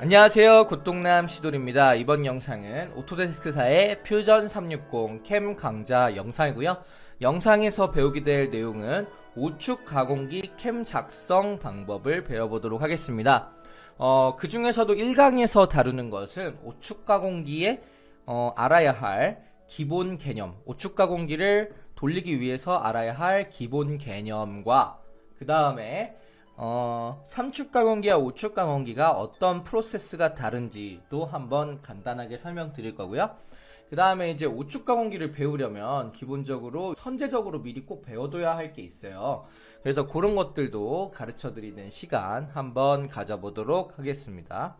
안녕하세요, 곧동남 시돌입니다. 이번 영상은 오토데스크사의 퓨전 360 캠 강좌 영상이고요. 영상에서 배우게 될 내용은 우측 가공기 캠 작성 방법을 배워보도록 하겠습니다. 그 중에서도 1강에서 다루는 것은 우측 가공기에 알아야 할 기본 개념, 우측 가공기를 돌리기 위해서 알아야 할 기본 개념과 그 다음에 3축 가공기와 5축 가공기가 어떤 프로세스가 다른지도 한번 간단하게 설명드릴 거고요. 그 다음에 이제 5축 가공기를 배우려면 기본적으로 선제적으로 미리 꼭 배워둬야 할 게 있어요. 그래서 그런 것들도 가르쳐 드리는 시간 한번 가져보도록 하겠습니다.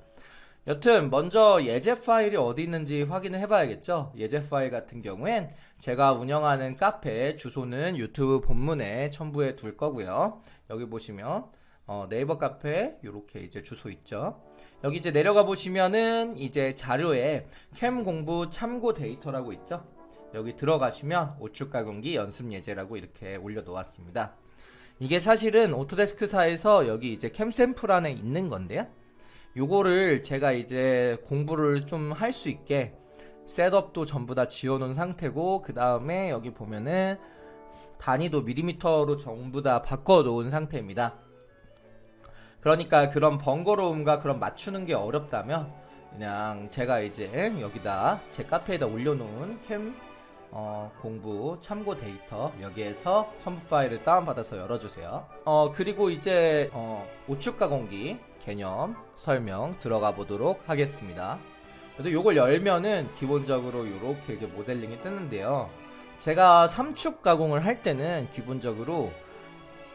여튼 먼저 예제 파일이 어디 있는지 확인을 해봐야겠죠. 예제 파일 같은 경우엔 제가 운영하는 카페 주소는 유튜브 본문에 첨부해 둘 거고요. 여기 보시면 네이버 카페 요렇게 이제 주소 있죠. 여기 이제 내려가 보시면은 이제 자료에 캠 공부 참고 데이터라고 있죠. 여기 들어가시면 우측 가공기 연습 예제라고 이렇게 올려 놓았습니다. 이게 사실은 오토데스크사에서 여기 이제 캠 샘플 안에 있는 건데요. 요거를 제가 이제 공부를 좀 할 수 있게 셋업도 전부 다 지워놓은 상태고, 그 다음에 여기 보면은 단위도 밀리미터로 전부 다 바꿔놓은 상태입니다. 그러니까 그런 번거로움과 그런 맞추는 게 어렵다면 그냥 제가 이제 여기다 제 카페에다 올려놓은 캠 공부 참고 데이터 여기에서 첨부 파일을 다운받아서 열어주세요. 그리고 이제 우측 가공기 개념 설명 들어가 보도록 하겠습니다. 그래서 요걸 열면은 기본적으로 이렇게 이제 모델링이 뜨는데요. 제가 3축 가공을 할 때는 기본적으로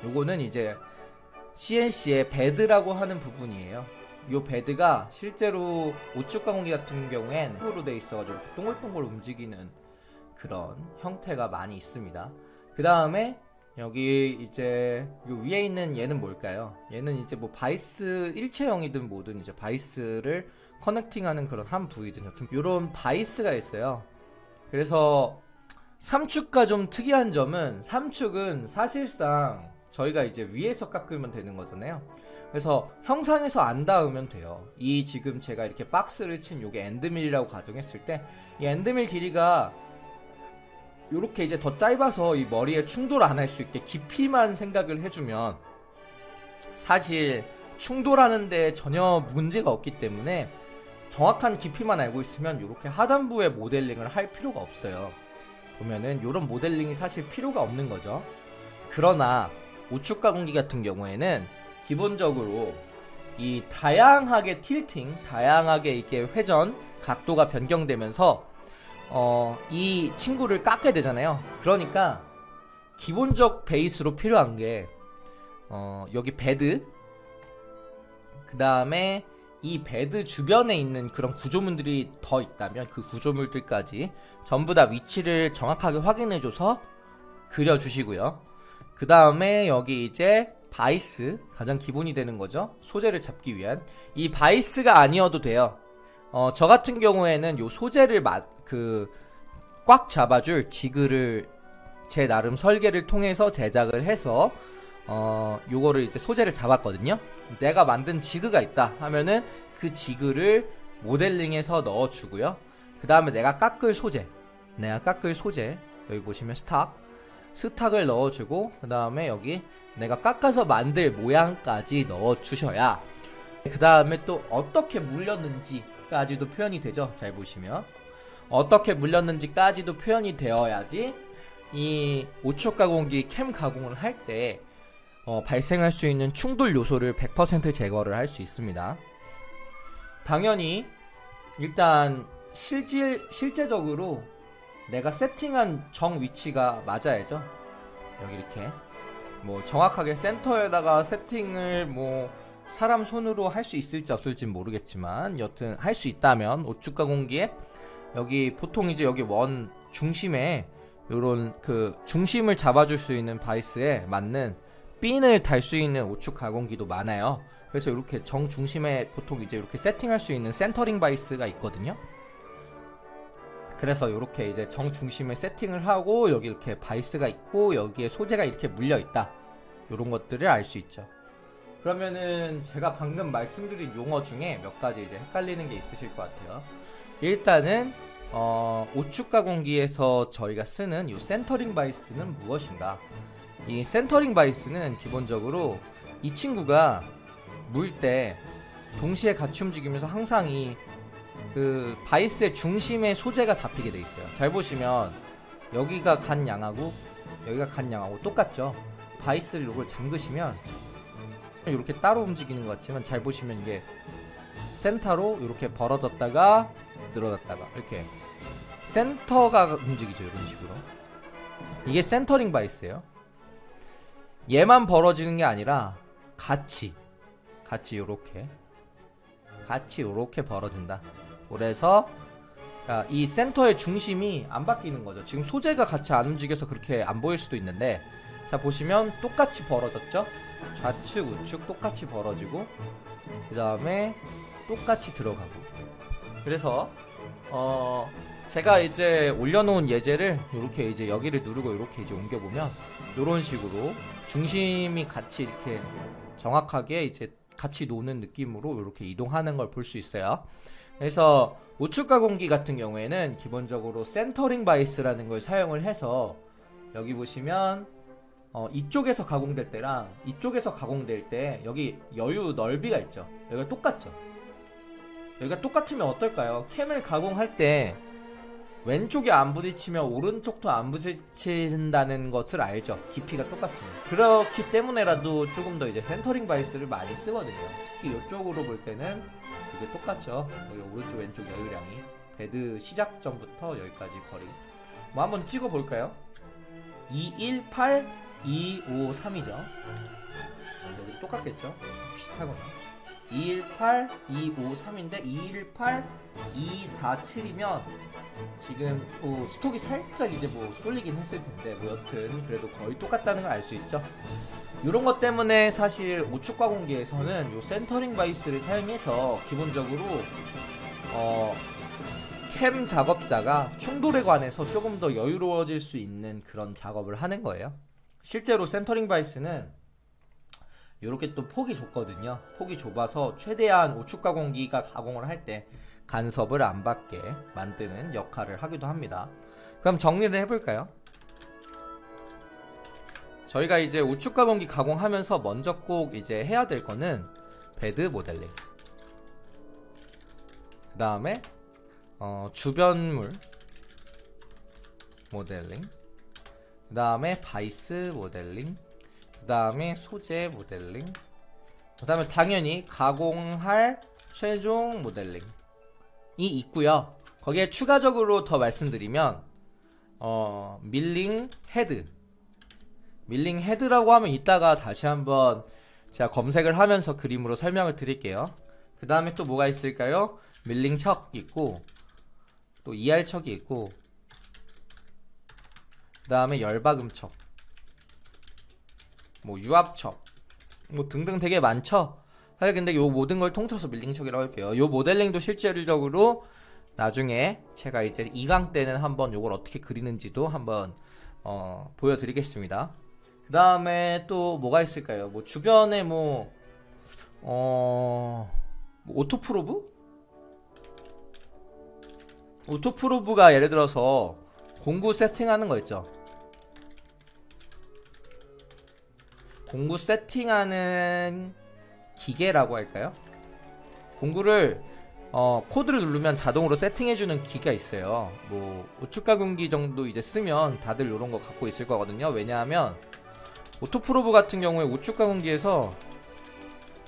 요거는 이제 CNC의 베드라고 하는 부분이에요. 요 베드가 실제로 우측 가공기 같은 경우엔 흙으로 돼 있어가지고 이렇게 동글동글 움직이는 그런 형태가 많이 있습니다. 그 다음에 여기 이제 요 위에 있는 얘는 뭘까요? 얘는 이제 뭐 바이스 일체형이든 뭐든 이제 바이스를 커넥팅하는 그런 한 부위든 여튼 요런 바이스가 있어요. 그래서 3축과 좀 특이한 점은 3축은 사실상 저희가 이제 위에서 깎으면 되는 거잖아요. 그래서 형상에서 안 닿으면 돼요. 이 지금 제가 이렇게 박스를 친 요게 엔드밀이라고 가정했을 때 이 엔드밀 길이가 요렇게 이제 더 짧아서 이 머리에 충돌 안 할 수 있게 깊이만 생각을 해주면 사실 충돌하는데 전혀 문제가 없기 때문에 정확한 깊이만 알고 있으면 요렇게 하단부에 모델링을 할 필요가 없어요. 보면은 요런 모델링이 사실 필요가 없는 거죠. 그러나 우측 가공기 같은 경우에는 기본적으로 이 다양하게 틸팅, 다양하게 이게 회전, 각도가 변경되면서 이 친구를 깎게 되잖아요. 그러니까 기본적 베이스로 필요한 게 여기 베드, 그 다음에 이 베드 주변에 있는 그런 구조물들이 더 있다면 그 구조물들까지 전부 다 위치를 정확하게 확인해줘서 그려주시고요. 그 다음에 여기 이제 바이스, 가장 기본이 되는 거죠. 소재를 잡기 위한 이 바이스가 아니어도 돼요. 저 같은 경우에는 요 소재를 꽉 잡아줄 지그를 제 나름 설계를 통해서 제작을 해서 요거를 이제 소재를 잡았거든요. 내가 만든 지그가 있다 하면은 그 지그를 모델링해서 넣어주고요. 그 다음에 내가 깎을 소재 여기 보시면 스탁을 넣어주고, 그 다음에 여기 내가 깎아서 만들 모양까지 넣어주셔야 그 다음에 또 어떻게 물렸는지까지도 표현이 되죠. 잘 보시면 어떻게 물렸는지까지도 표현이 되어야지 이 우측 가공기 캠 가공을 할 때 발생할 수 있는 충돌 요소를 100% 제거를 할 수 있습니다. 당연히 일단 실제적으로 내가 세팅한 정 위치가 맞아야죠. 여기 이렇게 뭐 정확하게 센터에다가 세팅을 뭐 사람 손으로 할 수 있을지 없을지 모르겠지만 여튼 할 수 있다면 우측 가공기에 여기 보통 이제 여기 원 중심에 요런 그 중심을 잡아줄 수 있는 바이스에 맞는 핀을 달 수 있는 우측 가공기도 많아요. 그래서 이렇게 정 중심에 보통 이제 이렇게 세팅할 수 있는 센터링 바이스가 있거든요. 그래서 이렇게 이제 정 중심에 세팅을 하고 여기 이렇게 바이스가 있고 여기에 소재가 이렇게 물려 있다. 요런 것들을 알 수 있죠. 그러면은 제가 방금 말씀드린 용어 중에 몇 가지 이제 헷갈리는 게 있으실 것 같아요. 일단은 오축 가공기에서 저희가 쓰는 이 센터링 바이스는 무엇인가? 이 센터링 바이스는 기본적으로 이 친구가 물 때 동시에 같이 움직이면서 항상 이 그 바이스의 중심에 소재가 잡히게 돼 있어요. 잘 보시면 여기가 간 양하고 여기가 간 양하고 똑같죠. 바이스를 이걸 잠그시면 이렇게 따로 움직이는 것 같지만 잘 보시면 이게 센터로 이렇게 벌어졌다가 늘어났다가 이렇게 센터가 움직이죠. 이런 식으로. 이게 센터링 바이스예요. 얘만 벌어지는 게 아니라 같이 요렇게 벌어진다. 그래서 이 센터의 중심이 안 바뀌는 거죠. 지금 소재가 같이 안 움직여서 그렇게 안 보일 수도 있는데, 자 보시면 똑같이 벌어졌죠. 좌측 우측 똑같이 벌어지고 그 다음에 똑같이 들어가고. 그래서 제가 이제 올려놓은 예제를 이렇게 이제 여기를 누르고 이렇게 이제 옮겨보면 이런 식으로 중심이 같이 이렇게 정확하게 이제 같이 노는 느낌으로 이렇게 이동하는 걸 볼 수 있어요. 그래서 우측 가공기 같은 경우에는 기본적으로 센터링 바이스라는 걸 사용을 해서 여기 보시면 이쪽에서 가공될 때랑 이쪽에서 가공될 때 여기 여유 넓이가 있죠. 여기가 똑같죠. 여기가 똑같으면 어떨까요? 캠을 가공할 때 왼쪽이 안 부딪히면 오른쪽도 안 부딪힌다는 것을 알죠. 깊이가 똑같으면. 그렇기 때문에라도 조금 더 이제 센터링 바이스를 많이 쓰거든요. 특히 이쪽으로 볼 때는 이게 똑같죠. 여기 오른쪽 왼쪽 여유량이 베드 시작점부터 여기까지 거리 뭐 한번 찍어 볼까요? 218 253이죠. 여기 똑같겠죠? 비슷하거나 218 253인데 218 247이면 지금 스톡이 살짝 이제 뭐 쏠리긴 했을 텐데 뭐 여튼 그래도 거의 똑같다는 걸 알 수 있죠. 이런 것 때문에 사실 오축 가공기에서는 요 센터링 바이스를 사용해서 기본적으로 캠 작업자가 충돌에 관해서 조금 더 여유로워질 수 있는 그런 작업을 하는 거예요. 실제로 센터링 바이스는 이렇게 또 폭이 좁거든요. 폭이 좁아서 최대한 오축 가공기가 가공을 할 때 간섭을 안 받게 만드는 역할을 하기도 합니다. 그럼 정리를 해볼까요? 저희가 이제 우측 가공기 가공하면서 먼저 꼭 이제 해야 될 거는 베드 모델링, 그 다음에 주변물 모델링, 그 다음에 바이스 모델링, 그 다음에 소재 모델링, 그 다음에 당연히 가공할 최종 모델링이 있고요. 거기에 추가적으로 더 말씀드리면 밀링 헤드라고 하면 이따가 다시 한번 제가 검색을 하면서 그림으로 설명을 드릴게요. 그 다음에 또 뭐가 있을까요? 밀링 척이 있고 또 ER 척이 있고 그 다음에 열박음 척, 뭐 유압 척, 뭐 등등 되게 많죠. 사실 근데 요 모든 걸 통틀어서 밀링 척이라고 할게요. 요 모델링도 실질적으로 나중에 제가 이제 2강 때는 한번 요걸 어떻게 그리는지도 한번 보여드리겠습니다. 그 다음에 또 뭐가 있을까요? 뭐 주변에 오토프로브가 예를 들어서 공구 세팅하는 거 있죠. 공구 세팅하는 기계라고 할까요? 공구를 코드를 누르면 자동으로 세팅해주는 기계가 있어요. 뭐 우측 가공기 정도 이제 쓰면 다들 이런 거 갖고 있을 거거든요. 왜냐하면 오토프로브 같은 경우에 우측 가공기에서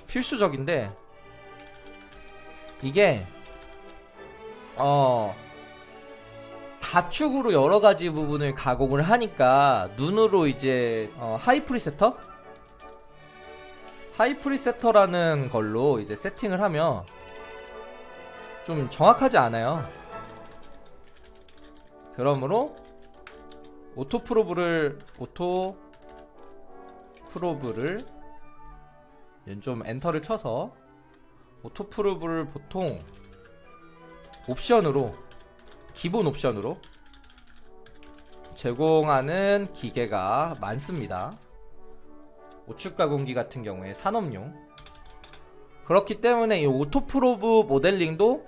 필수적인데 이게 다축으로 여러 가지 부분을 가공을 하니까 눈으로 이제 하이 프리세터라는 걸로 이제 세팅을 하면 좀 정확하지 않아요. 그러므로 오토프로브를 좀 엔터를 쳐서 오토프로브를 보통 기본 옵션으로 제공하는 기계가 많습니다. 우측 가공기 같은 경우에 산업용 그렇기 때문에 이 오토프로브 모델링도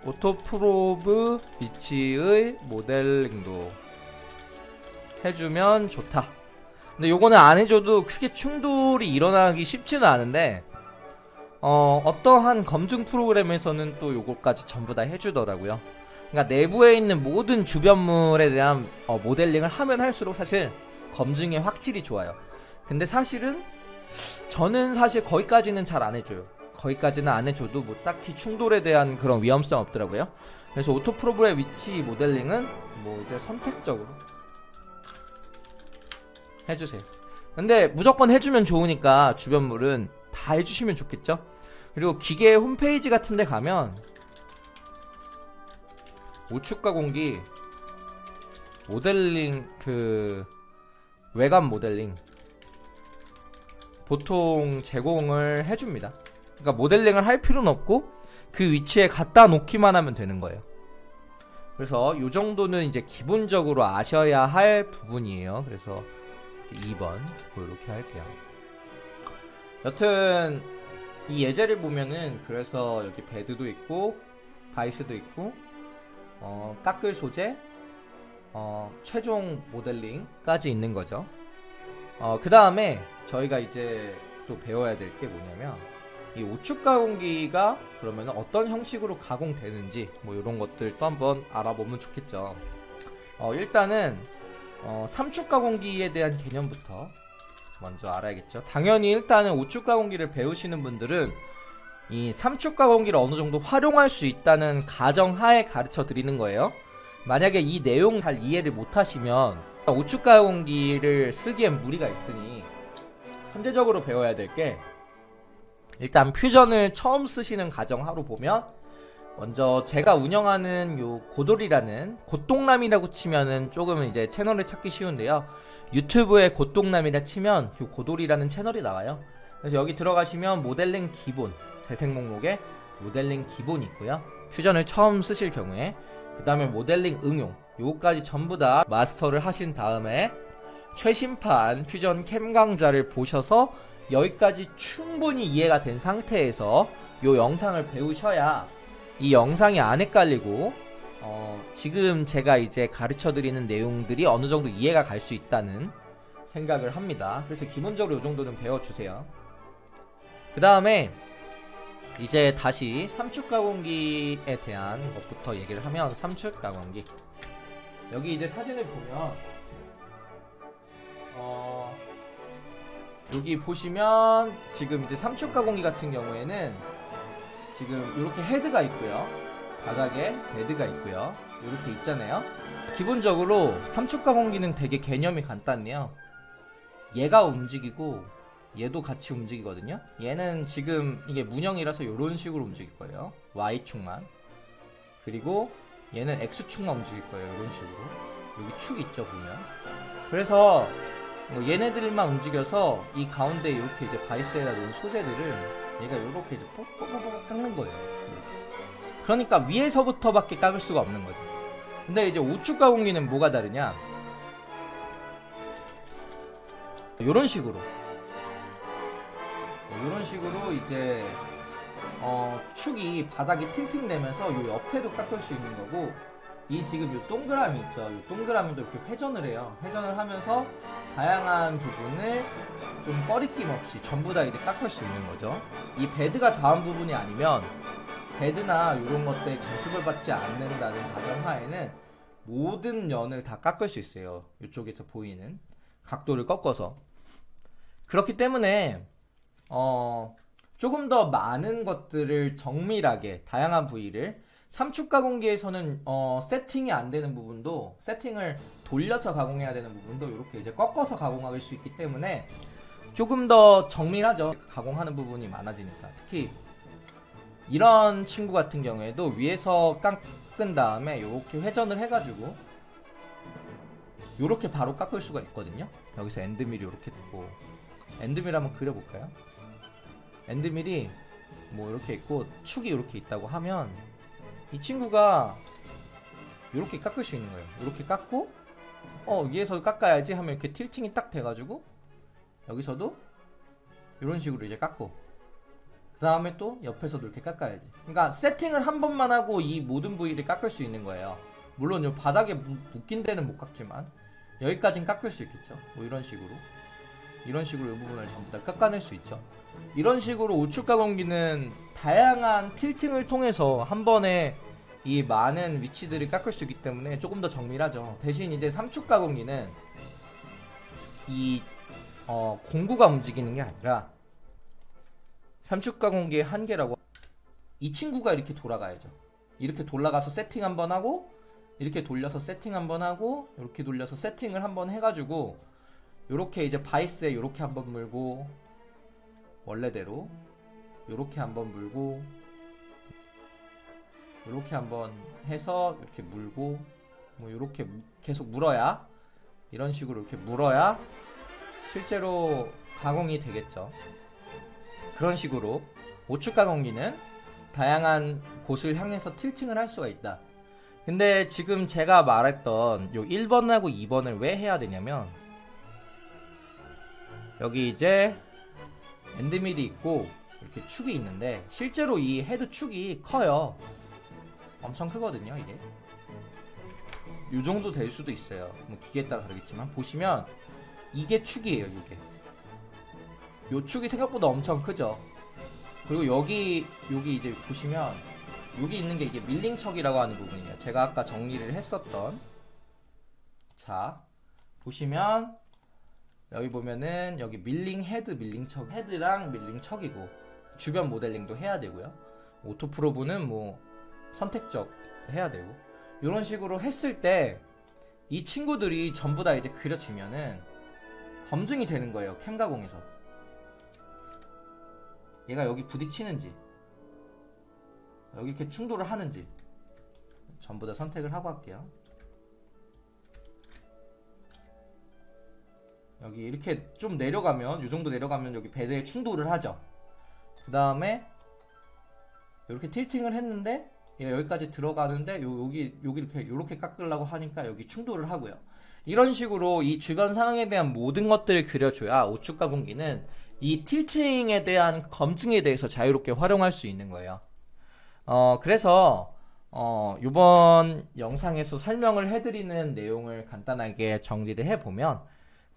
오토프로브 위치의 모델링도 해주면 좋다. 근데 요거는 안 해줘도 크게 충돌이 일어나기 쉽지는 않은데 어떠한 검증 프로그램에서는 또 요거까지 전부 다 해주더라고요. 그러니까 내부에 있는 모든 주변물에 대한 모델링을 하면 할수록 사실 검증이 확실히 좋아요. 근데 사실은 저는 사실 거기까지는 잘 안 해줘요. 거기까지는 안 해줘도 뭐 딱히 충돌에 대한 그런 위험성 없더라고요. 그래서 오토프로브의 위치 모델링은 뭐 이제 선택적으로 해주세요. 근데 무조건 해주면 좋으니까 주변물은 다 해주시면 좋겠죠. 그리고 기계 홈페이지 같은데 가면 우측 가공기 모델링 그 외관 모델링 보통 제공을 해줍니다. 그러니까 모델링을 할 필요는 없고 그 위치에 갖다 놓기만 하면 되는 거예요. 그래서 요 정도는 이제 기본적으로 아셔야 할 부분이에요. 그래서 2번 이렇게 할게요. 여튼 이 예제를 보면은 그래서 여기 베드도 있고 바이스도 있고 깎을 소재 최종 모델링까지 있는 거죠. 그 다음에 저희가 이제 또 배워야 될 게 뭐냐면 이 우측 가공기가 그러면 어떤 형식으로 가공되는지 뭐 이런 것들도 한번 알아보면 좋겠죠. 일단은 3축 가공기에 대한 개념부터 먼저 알아야겠죠. 당연히 일단은 5축 가공기를 배우시는 분들은 이 3축 가공기를 어느 정도 활용할 수 있다는 가정하에 가르쳐 드리는 거예요. 만약에 이 내용 잘 이해를 못 하시면 5축 가공기를 쓰기엔 무리가 있으니 선제적으로 배워야 될 게 일단 퓨전을 처음 쓰시는 가정하로 보면 먼저 제가 운영하는 요 고돌이라는 고똥남이라고 치면은 조금 이제 채널을 찾기 쉬운데요. 유튜브에 고똥남이라 치면 요 고돌이라는 채널이 나와요. 그래서 여기 들어가시면 모델링 기본 재생 목록에 모델링 기본이 있고요. 퓨전을 처음 쓰실 경우에 그 다음에 모델링 응용 요거까지 전부 다 마스터를 하신 다음에 최신판 퓨전 캠 강좌를 보셔서 여기까지 충분히 이해가 된 상태에서 요 영상을 배우셔야 이 영상이 안 헷갈리고 지금 제가 이제 가르쳐드리는 내용들이 어느 정도 이해가 갈 수 있다는 생각을 합니다. 그래서 기본적으로 요 정도는 배워주세요. 그 다음에 이제 다시 3축 가공기에 대한 것부터 얘기를 하면 3축 가공기 여기 이제 사진을 보면 여기 보시면 지금 이제 3축 가공기 같은 경우에는 지금 이렇게 헤드가 있고요. 바닥에 베드가 있고요. 이렇게 있잖아요. 기본적으로 3축 가공기는 되게 개념이 간단해요. 얘가 움직이고 얘도 같이 움직이거든요. 얘는 지금 이게 문형이라서 이런 식으로 움직일 거예요. Y축만. 그리고 얘는 X축만 움직일 거예요. 이런 식으로. 여기 축 있죠 보면. 그래서 뭐 얘네들만 움직여서 이 가운데 이렇게 이제 바이스에다 놓은 소재들을 얘가 이렇게 이제 뽁뽁뽁 깎는 거예요. 그러니까 위에서부터밖에 깎을 수가 없는 거죠. 근데 이제 우측 가공기는 뭐가 다르냐? 이런 식으로 이제 축이 바닥이 팅팅대면서 요 옆에도 깎을 수 있는 거고 이 지금 요 동그라미 있죠. 요 동그라미도 이렇게 회전을 해요. 회전을 하면서 다양한 부분을 좀 꺼리낌 없이 전부 다 이제 깎을 수 있는 거죠. 이 베드가 닿은 부분이 아니면 베드나 이런 것들에 감습을 받지 않는다는 가정하에는 모든 면을 다 깎을 수 있어요. 이쪽에서 보이는 각도를 꺾어서. 그렇기 때문에 조금 더 많은 것들을 정밀하게 다양한 부위를 3축 가공기에서는 세팅이 안 되는 부분도 세팅을 돌려서 가공해야 되는 부분도 이렇게 이제 꺾어서 가공할 수 있기 때문에 조금 더 정밀하죠. 가공하는 부분이 많아지니까. 특히 이런 친구 같은 경우에도 위에서 깎은 다음에 이렇게 회전을 해가지고 이렇게 바로 깎을 수가 있거든요. 여기서 엔드밀이 이렇게 되고 엔드밀 한번 그려볼까요? 엔드밀이 뭐 이렇게 있고 축이 이렇게 있다고 하면 이 친구가 이렇게 깎을 수 있는 거예요. 이렇게 깎고 위에서 깎아야지 하면 이렇게 틸팅이 딱 돼가지고 여기서도 이런 식으로 이제 깎고 그 다음에 또 옆에서도 이렇게 깎아야지. 그러니까 세팅을 한 번만 하고 이 모든 부위를 깎을 수 있는 거예요. 물론 요 바닥에 묶인 데는 못 깎지만 여기까진 깎을 수 있겠죠. 뭐 이런 식으로 이 부분을 전부 다 깎아낼 수 있죠. 이런 식으로 우측 가공기는 다양한 틸팅을 통해서 한 번에 이 많은 위치들을 깎을 수 있기 때문에 조금 더 정밀하죠. 대신 이제 삼축 가공기는 이 공구가 움직이는 게 아니라 삼축 가공기의 한계라고, 이 친구가 이렇게 돌아가야죠. 이렇게 돌아가서 세팅 한번 하고, 이렇게 돌려서 세팅 한번 하고, 이렇게 돌려서 세팅을 한번 해가지고, 요렇게 이제 바이스에 요렇게 한번 물고, 원래대로 요렇게 한번 물고, 요렇게 한번 해서 이렇게 물고, 뭐 요렇게 계속 물어야, 이런 식으로 이렇게 물어야 실제로 가공이 되겠죠. 그런 식으로 우측 가공기는 다양한 곳을 향해서 틸팅을 할 수가 있다. 근데 지금 제가 말했던 요 1번하고 2번을 왜 해야 되냐면, 여기 이제 엔드밀이 있고 이렇게 축이 있는데 실제로 이 헤드 축이 커요. 엄청 크거든요. 이게 요 정도 될 수도 있어요. 뭐 기계에 따라 다르겠지만 보시면 이게 축이에요. 이게 요 축이 생각보다 엄청 크죠. 그리고 여기 이제 보시면 여기 있는 게 이게 밀링척이라고 하는 부분이에요. 제가 아까 정리를 했었던, 자 보시면 여기 보면은 여기 밀링 헤드, 밀링척, 헤드랑 밀링척이고 주변 모델링도 해야 되고요. 오토프로브는 뭐 선택적 해야 되고, 이런 식으로 했을 때 이 친구들이 전부 다 이제 그려지면은 검증이 되는 거예요. 캠 가공에서 얘가 여기 부딪히는지 여기 이렇게 충돌을 하는지 전부 다 선택을 하고 할게요. 여기 이렇게 좀 내려가면, 이 정도 내려가면 여기 베드에 충돌을 하죠. 그 다음에 이렇게 틸팅을 했는데 얘가 여기까지 들어가는데 여기 이렇게 깎으려고 하니까 여기 충돌을 하고요. 이런 식으로 이 주변 상황에 대한 모든 것들을 그려줘야 우측 가공기는 이 틸팅에 대한 검증에 대해서 자유롭게 활용할 수 있는 거예요. 그래서 이번 영상에서 설명을 해드리는 내용을 간단하게 정리를 해보면,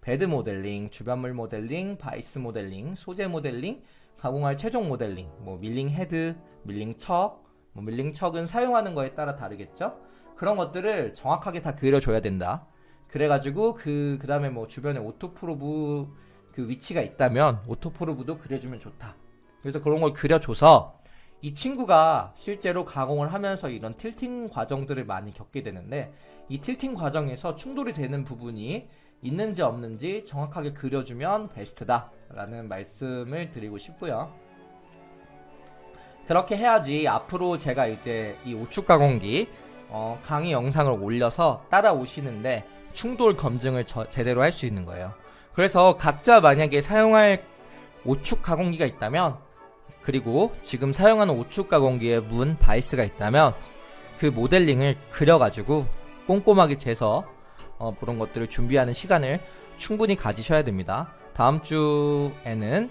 베드 모델링, 주변물 모델링, 바이스 모델링, 소재 모델링, 가공할 최종 모델링, 뭐 밀링 헤드, 밀링 척, 뭐 밀링 척은 사용하는 거에 따라 다르겠죠? 그런 것들을 정확하게 다 그려줘야 된다. 그래가지고 그 다음에 뭐 주변에 오토프로브 그 위치가 있다면 오토프로브도 그려주면 좋다. 그래서 그런 걸 그려줘서 이 친구가 실제로 가공을 하면서 이런 틸팅 과정들을 많이 겪게 되는데, 이 틸팅 과정에서 충돌이 되는 부분이 있는지 없는지 정확하게 그려주면 베스트다 라는 말씀을 드리고 싶고요. 그렇게 해야지 앞으로 제가 이제 이 우측 가공기 강의 영상을 올려서 따라오시는데 충돌 검증을 제대로 할 수 있는 거예요. 그래서 각자 만약에 사용할 우측 가공기가 있다면, 그리고 지금 사용하는 우측 가공기에 문 바이스가 있다면 그 모델링을 그려가지고 꼼꼼하게 재서 그런 것들을 준비하는 시간을 충분히 가지셔야 됩니다. 다음 주에는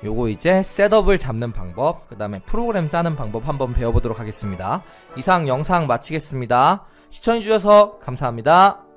요거 이제 셋업을 잡는 방법, 그 다음에 프로그램 짜는 방법 한번 배워보도록 하겠습니다. 이상 영상 마치겠습니다. 시청해주셔서 감사합니다.